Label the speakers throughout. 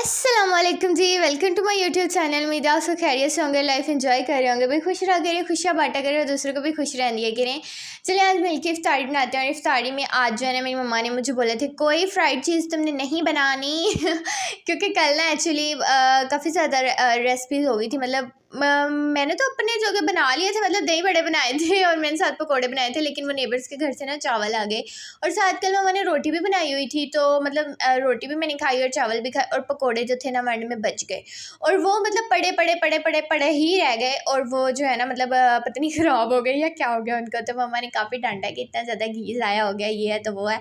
Speaker 1: अस्सलामुअलैकुम जी, welcome to my YouTube channel. उम्मीद है आप सब खैरियत से होंगे, लाइफ एंजॉय कर रहे होंगे, भाई खुश रहा करें, खुशियाँ बांटा करें और दूसरों को भी खुश रहने दिया करें। चलिए आज मिलकर इफ्तारी बनाते हैं। और इफ्तारी में आज जो है ना मेरी मम्मा ने मुझे बोले थे कोई फ्राइड चीज़ तुमने नहीं बनानी क्योंकि कल ना एक्चुअली काफ़ी ज़्यादा रेसिपीज़ हो गई थी। मतलब मैंने तो अपने जगह बना लिए थे, मतलब दही बड़े बनाए थे और मैंने साथ पकोड़े बनाए थे, लेकिन वो नेबर्स के घर से ना चावल आ गए। और साथ कल मम्मा ने रोटी भी बनाई हुई थी, तो मतलब रोटी भी मैंने खाई और चावल भी खाए, और पकोड़े जो थे ना मंड में बच गए और वो मतलब पड़े पड़े पड़े पड़े पड़े ही रह गए। और वो जो है ना मतलब पता नहीं ख़राब हो गए या क्या हो गया उनको। तो मम्मा ने काफ़ी डांटा कि इतना ज़्यादा घी ज़ाया हो गया, ये है तो वो है।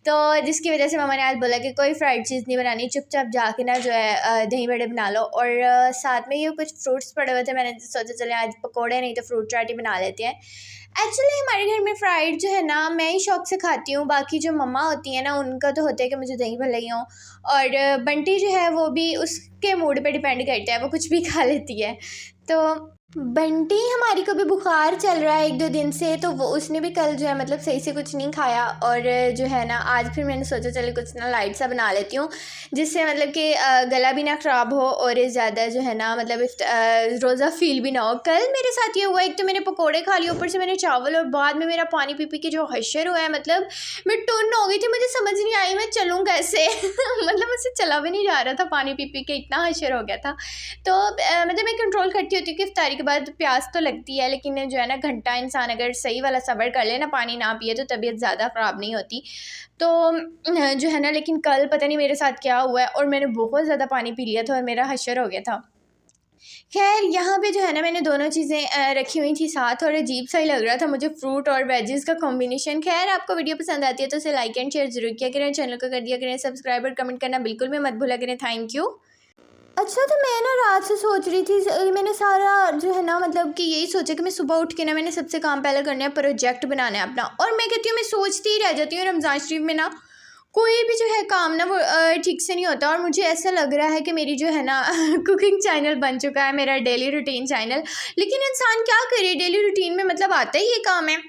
Speaker 1: तो जिसकी वजह से मम्मा ने आज बोला कि कोई फ्राइड चीज़ नहीं बनानी, चुपचाप जाके ना जो है दही बड़े बना लो। और साथ में ये कुछ फ्रूट्स पड़े हुए थे, मैंने सोचा चले आज पकोड़े नहीं तो फ्रूट चाट ही बना लेते हैं। एक्चुअली हमारे घर में फ्राइड जो है ना मैं ही शौक से खाती हूँ, बाकी जो मम्मा होती है ना उनका तो होता है कि मुझे दही भले ही हो। और बंटी जो है वो भी उसके मूड पे डिपेंड करता है, वो कुछ भी खा लेती है। तो बंटी हमारी को भी बुखार चल रहा है 1-2 दिन से, तो वो उसने भी कल जो है मतलब सही से कुछ नहीं खाया। और जो है ना आज फिर मैंने सोचा चले कुछ ना लाइट सा बना लेती हूँ, जिससे मतलब कि गला भी ना ख़राब हो और ज़्यादा जो है ना मतलब रोज़ा फील भी ना हो। कल मेरे साथ ये हुआ, एक तो मैंने पकोड़े खा लिए, ऊपर से मैंने चावल, और बाद में मेरा पानी पी पी के जो हशर हुआ है, मतलब मैं टुन्न हो गई थी, मुझे समझ नहीं आई मैं चलूँ कैसे मतलब मुझसे चला भी नहीं जा रहा था, पानी पी पी के इतना हशर हो गया था। तो मतलब मैं कंट्रोल करती होती हूँ कि इफ्तारी के बाद प्यास तो लगती है, लेकिन जो है ना घंटा इंसान अगर सही वाला सब्र कर ले ना, पानी ना पिए, तो तबीयत ज़्यादा ख़राब नहीं होती। तो जो है ना लेकिन कल पता नहीं मेरे साथ क्या हुआ है, और मैंने बहुत ज़्यादा पानी पी लिया था और मेरा हशर हो गया था। खैर यहाँ पे जो है ना मैंने दोनों चीज़ें रखी हुई थी साथ, और अजीब सा ही लग रहा था मुझे फ्रूट और वेजेस का कॉम्बिनेशन। खैर आपको वीडियो पसंद आती है तो उसे लाइक एंड शेयर जरूर किया करें, चैनल को कर दिया करें सब्सक्राइब, और कमेंट करना बिल्कुल भी मत भूला करें। Thank you. अच्छा, तो मैं ना रात से सोच रही थी, मैंने सारा जो है ना मतलब कि यही सोचा कि मैं सुबह उठ के ना मैंने सबसे काम पहले करना है, प्रोजेक्ट बनाना है अपना। और मैं कहती हूँ मैं सोचती ही रह जाती हूँ, रमज़ान शरीफ में ना कोई भी जो है काम ना वो ठीक से नहीं होता। और मुझे ऐसा लग रहा है कि मेरी जो है ना कुकिंग चैनल बन चुका है, मेरा डेली रूटीन चैनल। लेकिन इंसान क्या करे, डेली रूटीन में मतलब आता ही ये काम है,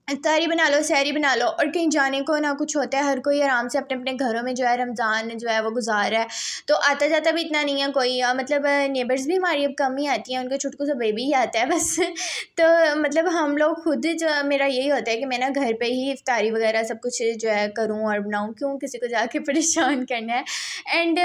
Speaker 1: इफ्तारी बना लो, सहरी बना लो, और कहीं जाने को ना कुछ होता है। हर कोई आराम से अपने अपने घरों में जो है रमज़ान जो है वो गुजार रहा है, तो आता जाता भी इतना नहीं है कोई, मतलब नेबर्स भी हमारी अब कम ही आती हैं, उनका छुटकू सा बेबी ही आता है बस तो मतलब हम लोग खुद जो, मेरा यही होता है कि मैं ना घर पे ही इफ्तारी वगैरह सब कुछ जो है करूँ और बनाऊँ, क्यों किसी को जाके परेशान करना है। एंड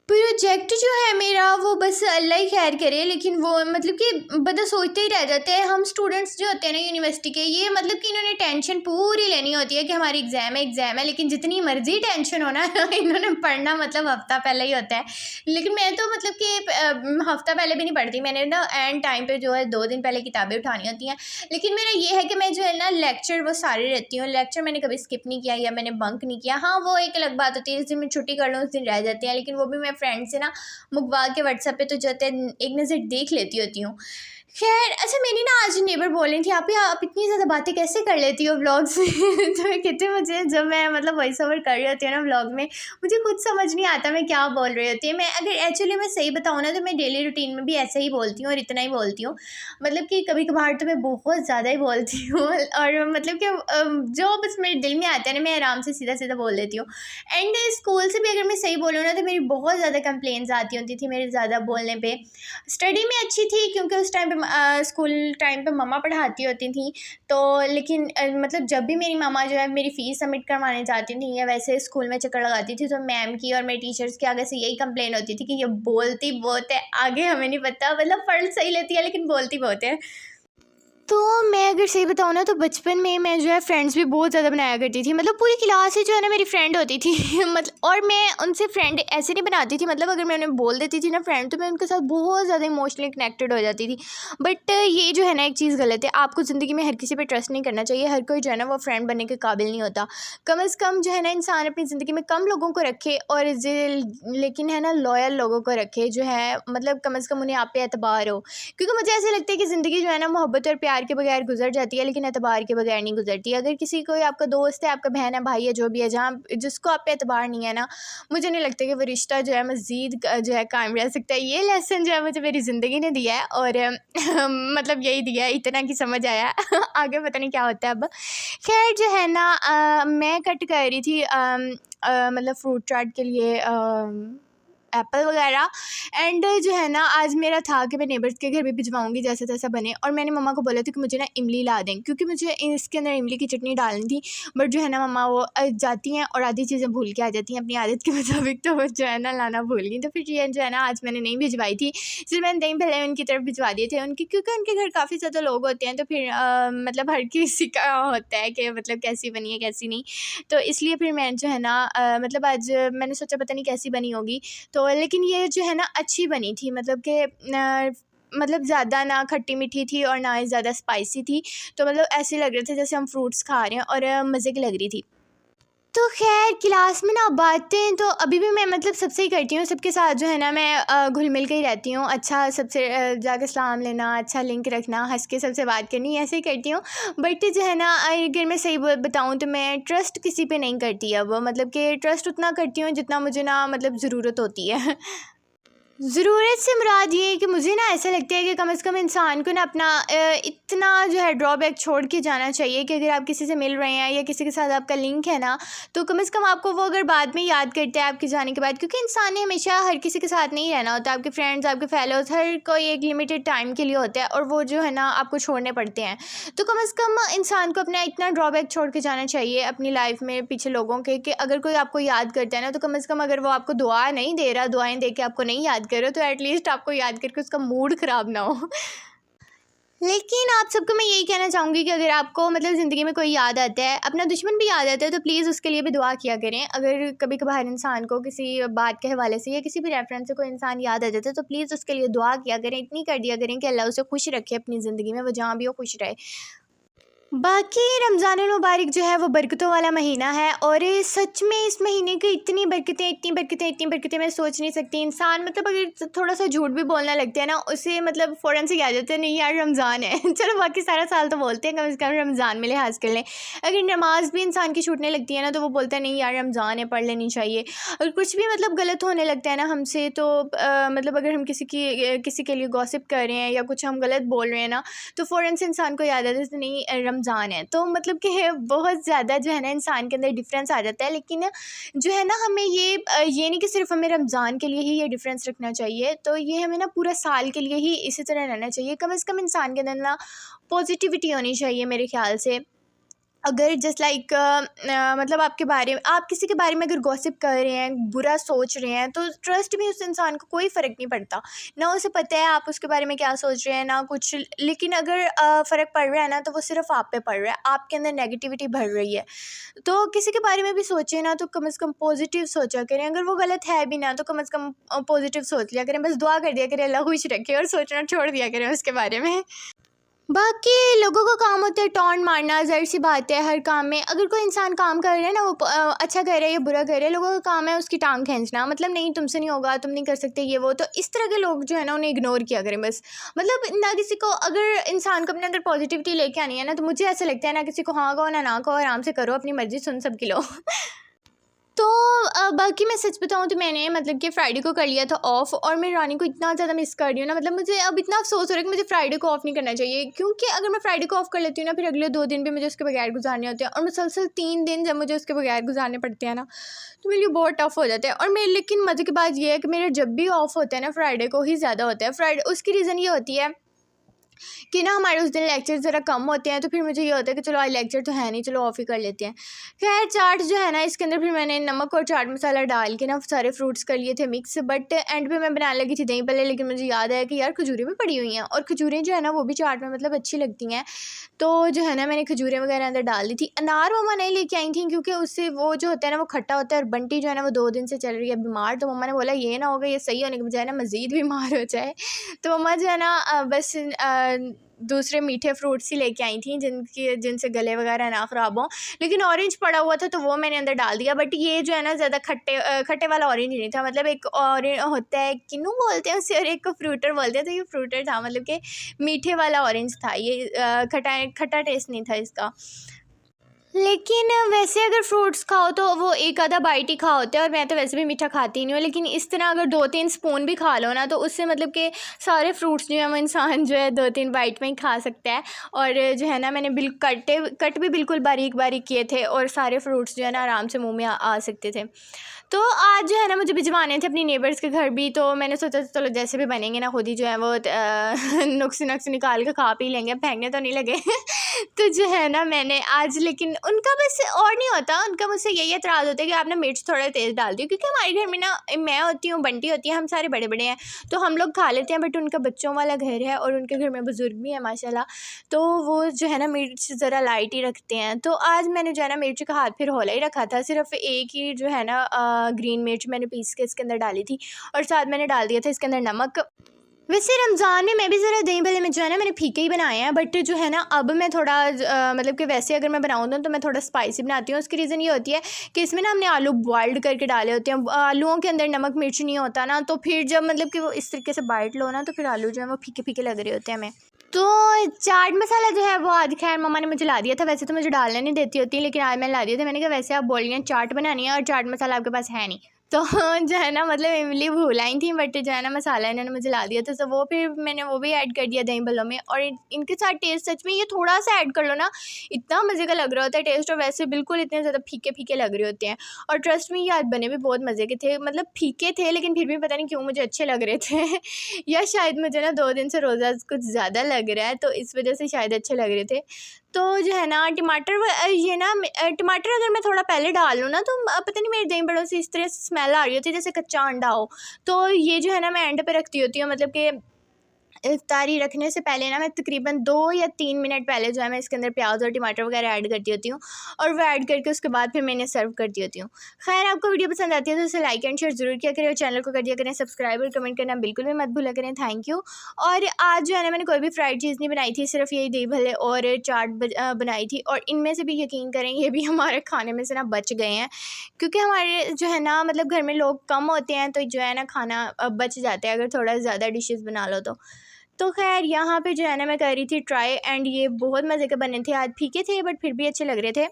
Speaker 1: प्रोजेक्ट जो है मेरा वो बस अल्लाह ही खैर करे, लेकिन वो मतलब कि बदा सोचते ही रह जाते हैं। हम स्टूडेंट्स जो होते हैं ना यूनिवर्सिटी के, ये मतलब कि इन्होंने टेंशन पूरी लेनी होती है कि हमारी एग्ज़ाम है, लेकिन जितनी मर्जी टेंशन होना इन्होंने पढ़ना मतलब हफ़्ता पहले ही होता है। लेकिन मैं तो मतलब कि हफ़्ता पहले भी नहीं पढ़ती, मैंने ना एंड टाइम पे जो है 2 दिन पहले किताबें उठानी होती हैं। लेकिन मेरा ये है कि मैं जो है ना लेक्चर वो सारे रहती हूँ, लेक्चर मैंने कभी स्किप नहीं किया या मैंने बंक नहीं किया। हाँ, वो एक अलग बात होती है, जिस दिन मैं छुट्टी कर लूँ उस दिन रह जाती हैं, लेकिन वो भी मैं फ्रेंड से ना मुकवा के व्हाट्सएप पे तो जाते एक नज़र देख लेती होती हूँ। खैर अच्छा, मेरी ना आज नेबर बोल रही थी आप इतनी ज़्यादा बातें कैसे कर लेती हो व्लॉग्स में तो मैं कहती हूँ मुझे जब मैं मतलब वॉइस ओवर कर रही होती हूँ ना व्लॉग में, मुझे खुद समझ नहीं आता मैं क्या बोल रही होती है। मैं अगर एक्चुअली मैं सही बताऊँ ना तो मैं डेली रूटीन में भी ऐसे ही बोलती हूँ और इतना ही बोलती हूँ, मतलब कि कभी कभार तो मैं बहुत ज़्यादा ही बोलती हूँ और मतलब कि जो बस मेरे दिल में आता है ना मैं आराम से सीधा सीधा बोल देती हूँ। एंड स्कूल से भी अगर मैं सही बोलूँ ना तो मेरी बहुत ज़्यादा कंप्लेंट्स आती होती थी मेरे ज़्यादा बोलने पे। स्टडी में अच्छी थी क्योंकि उस टाइम पे स्कूल टाइम पे मम्मा पढ़ाती होती थी, तो लेकिन मतलब जब भी मेरी मम्मा जो है मेरी फ़ीस सबमिट करवाने जाती थी या वैसे स्कूल में चक्कर लगाती थी, तो मैम की और मेरे टीचर्स के आगे से यही कंप्लेन होती थी कि ये बोलती बहुत है, आगे हमें नहीं पता, मतलब पढ़ सही लेती है लेकिन बोलती बहुत है। तो मैं अगर सही बताऊँ ना तो बचपन में मैं जो है फ्रेंड्स भी बहुत ज़्यादा बनाया करती थी, मतलब पूरी क्लास ही जो है ना मेरी फ्रेंड होती थी मतलब, और मैं उनसे फ्रेंड ऐसे नहीं बनाती थी, मतलब अगर मैं उन्हें बोल देती थी ना फ्रेंड, तो मैं उनके साथ बहुत ज़्यादा इमोशनली कनेक्टेड हो जाती थी। बट ये जो है ना एक चीज़ गलत है, आपको ज़िंदगी में हर किसी पर ट्रस्ट नहीं करना चाहिए, हर कोई जो है ना वो फ्रेंड बनने के काबिल नहीं होता। कम अज़ कम जो है ना इंसान अपनी ज़िंदगी में कम लोगों को रखे, और लेकिन है ना लॉयल लोगों को रखे, जो है मतलब कम अज़ कम उन्हें आप पे एतबार हो। क्योंकि मुझे ऐसा लगता है कि ज़िंदगी जो है ना मोहब्बत और प्यार के बगैर गुजर जाती है, लेकिन एतबार के बगैर नहीं गुजरती। अगर किसी कोई आपका दोस्त है, आपका बहन है, भाई है, जो भी है, जहाँ जिसको आप पे एतबार नहीं है ना, मुझे नहीं लगता कि वो रिश्ता जो है मज़ीद जो है कायम रह सकता है। ये लेसन जो है मुझे मेरी ज़िंदगी ने दिया है, और मतलब यही दिया है, इतना की समझ आया आगे पता नहीं क्या होता है अब। खैर जो है ना मैं कट कर रही थी मतलब फ्रूट चाट के लिए एप्पल वगैरह। एंड जो है ना आज मेरा था कि मैं नेबर्स के घर भी भिजवाऊँगी जैसा तैसा बने, और मैंने मम्मा को बोला था कि मुझे ना इमली ला दें, क्योंकि मुझे इसके अंदर इमली की चटनी डालनी थी। बट जो है ना मम्मा वो जाती हैं और आधी चीज़ें भूल के आ जाती हैं अपनी आदत के मुताबिक, तो वो जो है ना लाना भूल गई। तो फिर ये जो है ना आज मैंने नहीं भिजवाई थी, सिर्फ मैंने दही भल्ले उनकी तरफ भिजवा दिए थे उनकी, क्योंकि उनके घर काफ़ी ज़्यादा लोग होते हैं, तो फिर मतलब हर किसी का होता है कि मतलब कैसी बनी है कैसी नहीं। तो इसलिए फिर मैं जो है ना मतलब आज मैंने सोचा पता नहीं कैसी बनी होगी, तो लेकिन ये जो है ना अच्छी बनी थी, मतलब कि मतलब ज़्यादा ना खट्टी मीठी थी और ना ही ज़्यादा स्पाइसी थी। तो मतलब ऐसे लग रहे थे जैसे हम फ्रूट्स खा रहे हैं, और मज़े की लग रही थी। तो खैर क्लास में ना बातें तो अभी भी मैं मतलब सबसे ही करती हूँ, सबके साथ जो है ना मैं घुल मिल के ही रहती हूँ। अच्छा सबसे जाके सलाम लेना, अच्छा लिंक रखना, हंस के सबसे बात करनी, ऐसे ही करती हूँ। बट जो है ना अगर मैं सही बताऊँ तो मैं ट्रस्ट किसी पे नहीं करती अब, मतलब कि ट्रस्ट उतना करती हूँ जितना मुझे ना मतलब ज़रूरत होती है। ज़रूरत से मुराद ये है कि मुझे ना ऐसा लगता है कि कम से कम इंसान को ना अपना इतना जो है ड्रॉबैक छोड़ के जाना चाहिए कि अगर आप किसी से मिल रहे हैं या किसी के साथ आपका लिंक है ना, तो कम से कम आपको वो अगर बाद में याद करता है आपके जाने के बाद, क्योंकि इंसान ने हमेशा हर किसी के साथ नहीं रहना होता। आपके फ्रेंड्स, आपके फेलोज, हर कोई एक लिमिटेड टाइम के लिए होता है, और वो जो है ना आपको छोड़ने पड़ते हैं। तो कम से कम इंसान को अपना इतना ड्रॉबैक छोड़ के जाना चाहिए अपनी लाइफ में पीछे लोगों के, कि अगर कोई आपको याद करता है ना, तो कम से कम अगर वो आपको दुआ नहीं दे रहा, दुआएं दे के आपको नहीं याद करो, तो एटलीस्ट आपको याद करके उसका मूड ख़राब ना हो। लेकिन आप सबको मैं यही कहना चाहूँगी कि अगर आपको मतलब ज़िंदगी में कोई याद आता है, अपना दुश्मन भी याद आता है, तो प्लीज़ उसके लिए भी दुआ किया करें। अगर कभी कभार इंसान को किसी बात के हवाले से या किसी भी रेफरेंस से कोई इंसान याद आ जाता है, तो प्लीज़ उसके लिए दुआ किया करें, इतनी कर दिया करें कि अल्लाह उसे खुश रखे अपनी ज़िंदगी में, वो जहाँ भी हो खुश रहे। बाकी रमज़ानुल मुबारक जो है वो बरकतों वाला महीना है, और सच में इस महीने की इतनी बरकतें इतनी बरकतें इतनी बरकतें मैं सोच नहीं सकती। इंसान मतलब अगर थोड़ा सा झूठ भी बोलने लगते हैं ना, उसे मतलब फ़ौरन से याद जाता है नहीं यार रमज़ान है। चलो बाकी सारा साल तो बोलते हैं, कम से कम रमज़ान में लिहाज कर लें। अगर नमाज भी इंसान की छूटने लगती है ना, तो वो बोलता है नहीं यार रमज़ान है, पढ़ लेनी चाहिए। और कुछ भी मतलब गलत होने लगता है ना हमसे, तो मतलब अगर हम किसी के लिए गॉसिप कर रहे हैं या कुछ हम गलत बोल रहे हैं ना, तो फ़ौरन से इंसान को याद आता है नहीं रमज़ान है। तो मतलब कि बहुत ज़्यादा जो है ना इंसान के अंदर डिफरेंस आ जाता है। लेकिन जो है ना हमें ये नहीं कि सिर्फ हमें रमज़ान के लिए ही ये डिफरेंस रखना चाहिए, तो ये हमें ना पूरा साल के लिए ही इसी तरह रहना चाहिए। कम से कम इंसान के अंदर ना पॉजिटिविटी होनी चाहिए मेरे ख्याल से। अगर जस्ट लाइक मतलब आप किसी के बारे में अगर गॉसिप कर रहे हैं, बुरा सोच रहे हैं, तो ट्रस्ट भी उस इंसान को कोई फ़र्क नहीं पड़ता। ना उसे पता है आप उसके बारे में क्या सोच रहे हैं ना कुछ, लेकिन अगर फ़र्क पड़ रहा है ना, तो वो सिर्फ आप पे पड़ रहा है, आपके अंदर नेगेटिविटी भर रही है। तो किसी के बारे में भी सोचें ना, तो कम से कम पॉजिटिव सोचा करें। अगर वो गलत है भी ना, तो कम से कम पॉजिटिव सोच लिया करें। बस दुआ कर दिया करें अल्लाह खुश रखे, और सोचना छोड़ दिया करें उसके बारे में। बाकी लोगों का काम होता है टॉन्ट मारना, ज़ाहिर सी बात है हर काम में। अगर कोई इंसान काम कर रहा है ना, वो अच्छा कर रहा है या बुरा कर रहा है, लोगों का काम है उसकी टांग खींचना, मतलब नहीं तुमसे नहीं होगा, तुम नहीं कर सकते ये वो। तो इस तरह के लोग जो है ना उन्हें इग्नोर किया करें बस। मतलब ना किसी को, अगर इंसान को अपने अंदर पॉजिटिविटी लेके आनी है ना, तो मुझे ऐसा लगता है ना किसी को हाँ कहो ना कहो, आराम से करो, अपनी मर्जी सुन सबकी लो। तो बाकी मैं सच बताऊँ तो मैंने मतलब कि फ्राइडे को कर लिया था ऑफ़, और मैं रानी को इतना ज़्यादा मिस कर रही हूँ ना, मतलब मुझे अब इतना अफसोस हो रहा है कि मुझे फ्राइडे को ऑफ़ नहीं करना चाहिए। क्योंकि अगर मैं फ्राइडे को ऑफ़ कर लेती हूँ ना, फिर अगले 2 दिन भी मुझे उसके बगैर गुजारने होते हैं, और मुसलसल 3 दिन जब मुझे उसके बगैर गुजारने पड़ते हैं ना, तो मेरे लिए बहुत टफ़ हो जाता है। और मेरे लेकिन मज़े की बात ये है कि मेरे जब भी ऑफ़ होता है ना, फ्राइडे को ही ज़्यादा होता है। फ्राइडे उसकी रीज़न ये होती है कि ना हमारे उस दिन लेक्चर ज़रा कम होते हैं, तो फिर मुझे ये होता है कि चलो आज लेक्चर तो है नहीं, चलो ऑफ़ ही कर लेते हैं। खैर चाट जो है ना, इसके अंदर फिर मैंने नमक और चाट मसाला डाल के ना सारे फ्रूट्स कर लिए थे मिक्स। बट एंड पे मैं बनाने लगी थी दही भल्ले, लेकिन मुझे याद आया कि यार खजूरें भी पड़ी हुई हैं, और खजूरें जो है ना वो भी चाट में मतलब अच्छी लगती हैं। तो जो है ना मैंने खजूरें वगैरह अंदर डाल दी थी। अनार मम्मा नहीं लेके आई थी, क्योंकि उससे वो जो होता है ना वो खट्टा होता है, और बंटी जो है ना वो 2 दिन से चल रही है बीमार। तो मम्मा ने बोला ये ना होगा, ये सही होने के बजाय ना मज़ीद बीमार हो जाए। तो मम्मा जो है ना बस दूसरे मीठे फ्रूट्स ही लेके आई थी जिनसे गले वगैरह ना ख़राब हों। लेकिन ऑरेंज पड़ा हुआ था, तो वो मैंने अंदर डाल दिया। बट ये जो है ना ज़्यादा खट्टे वाला ऑरेंज नहीं था, मतलब एक ऑरेंज होता है, किन्नू बोलते हैं उसे, और एक को फ्रूटर बोलते हैं। तो ये फ्रूटर था, मतलब कि मीठे वाला ऑरेंज था ये, खट्टा टेस्ट नहीं था इसका। लेकिन वैसे अगर फ्रूट्स खाओ तो वो एक आधा बाइट ही खा होता है, और मैं तो वैसे भी मीठा खाती नहीं हूँ। लेकिन इस तरह अगर 2-3 स्पून भी खा लो ना, तो उससे मतलब कि सारे फ्रूट्स जो है वो इंसान जो है 2-3 बाइट में ही खा सकता है। और जो है ना मैंने कट भी बिल्कुल बारीक बारीक किए थे, और सारे फ्रूट्स जो है ना आराम से मुँह में आ सकते थे। तो आज जो है ना मुझे भिजवाने थे अपनी नेबर्स के घर भी, तो मैंने सोचा चलो जैसे भी बनेंगे ना खुद ही जो है वो नुक्स निकाल के खा पी लेंगे, फेंकने तो नहीं लगे। तो जो है ना मैंने आज, लेकिन उनका बस और नहीं होता, उनका मुझसे यही एतराज़ होता है कि आपने मिर्च थोड़ा तेज़ डाल दी, क्योंकि हमारे घर में ना मैं होती हूँ, बंटी होती है, हम सारे बड़े बड़े हैं तो हम लोग खा लेते हैं, बट उनका बच्चों वाला घर है और उनके घर में बुज़ुर्ग भी है माशाल्लाह, तो वो जो है ना मिर्च ज़रा लाइट ही रखते हैं। तो आज मैंने जो है ना मिर्च का हाथ फिर होला ही रखा था, सिर्फ एक ही जो है ना ग्रीन मिर्च मैंने पीस के इसके अंदर डाली थी और साथ मैंने डाल दिया था इसके अंदर नमक। वैसे रमज़ान में मैं भी ज़रा दही भल्ले में जो है ना मैंने फीके ही बनाए हैं, बट जो है ना अब मैं थोड़ा मतलब कि वैसे अगर मैं बनाऊँ तो मैं थोड़ा स्पाइसी बनाती हूँ। उसकी रीज़न ये होती है कि इसमें ना हमने आलू बॉइल्ड करके डाले होते हैं, आलूओं के अंदर नमक मिर्च नहीं होता ना, तो फिर जब मतलब कि वो इस तरीके से बाइट लो ना तो फिर आलू जो है वो फीके फीके लग रहे होते हैं हमें। तो चाट मसाला जो है वो आज खैर मम्मा ने मुझे ला दिया था, वैसे तो मुझे डालने नहीं देती होती, लेकिन आज मैंने ला दिया था। मैंने कहा वैसे आप बोल रही हैं चाट बनानी है और चाट मसाला आपके पास है नहीं, तो जो है ना मतलब इमली भूल आई थी, बट जो है ना मसाला इन्होंने मुझे ला दिया था, तो वो फिर मैंने वो भी ऐड कर दिया दही भल्लों में। और इनके साथ टेस्ट सच में ये थोड़ा सा ऐड कर लो ना, इतना मज़े का लग रहा होता है टेस्ट, और वैसे बिल्कुल इतने ज़्यादा फीके फीके लग रहे होते हैं। और ट्रस्ट में ये आज बने भी बहुत मज़े के थे, मतलब फीके थे लेकिन फिर भी पता नहीं क्यों मुझे अच्छे लग रहे थे या शायद मुझे ना 2 दिन से रोज़ा कुछ ज़्यादा लग रहा है, तो इस वजह से शायद अच्छे लग रहे थे। तो जो है ना टमाटर ये ना टमाटर अगर मैं थोड़ा पहले डाल लूँ ना तो पता नहीं मेरे दही बड़ों से इस तरह से स्मेल आ रही होती है जैसे कच्चा अंडा हो, तो ये जो है ना मैं एंड पे रखती होती हूँ, मतलब कि इफ्तारी रखने से पहले ना मैं तकरीबन 2 या 3 मिनट पहले जो है मैं इसके अंदर प्याज और टमाटर वगैरह ऐड करती होती हूँ, और वो ऐड करके उसके बाद फिर मैं इन्हें सर्व करती होती हूँ। खैर आपको वीडियो पसंद आती है तो उसे लाइक एंड शेयर ज़रूर किया करें, और चैनल को कर दिया करें सब्सक्राइब, और कमेंट करना बिल्कुल भी मत भूला करें। Thank you. और आज जो है ना मैंने कोई भी फ्राइड चीज़ नहीं बनाई थी, सिर्फ यही दही भल्ले और चाट बनाई थी, और इनमें से भी यकीन करें ये भी हमारे खाने में से ना बच गए हैं, क्योंकि हमारे जो है ना मतलब घर में लोग कम होते हैं, तो जो है ना खाना बच जाता है अगर थोड़ा ज़्यादा डिशेज़ बना लो तो खैर यहाँ पे जो है ना मैं कर रही थी ट्राई, एंड ये बहुत मज़े के बने थे। आज फीके थे बट फिर भी अच्छे लग रहे थे।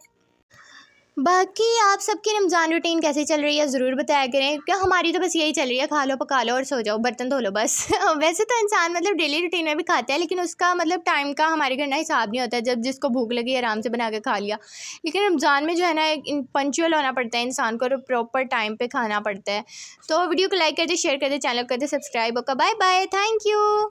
Speaker 1: बाकी आप सबकी रमज़ान रूटीन कैसे चल रही है ज़रूर बताया करें, क्या हमारी तो बस यही चल रही है, खा लो पका लो और सो जाओ, बर्तन धो लो बस वैसे तो इंसान मतलब डेली रूटीन में भी खाता है, लेकिन उसका मतलब टाइम का हमारे घर ना हिसाब नहीं होता है, जब जिसको भूख लगी आराम से बना के खा लिया। लेकिन रमज़ान में जो है ना पंचुअल होना पड़ता है इंसान को, और प्रॉपर टाइम पर खाना पड़ता है। तो वीडियो को लाइक कर दे, शेयर कर दे, चैनल कर दे subscribe. Okay bye bye, thank you.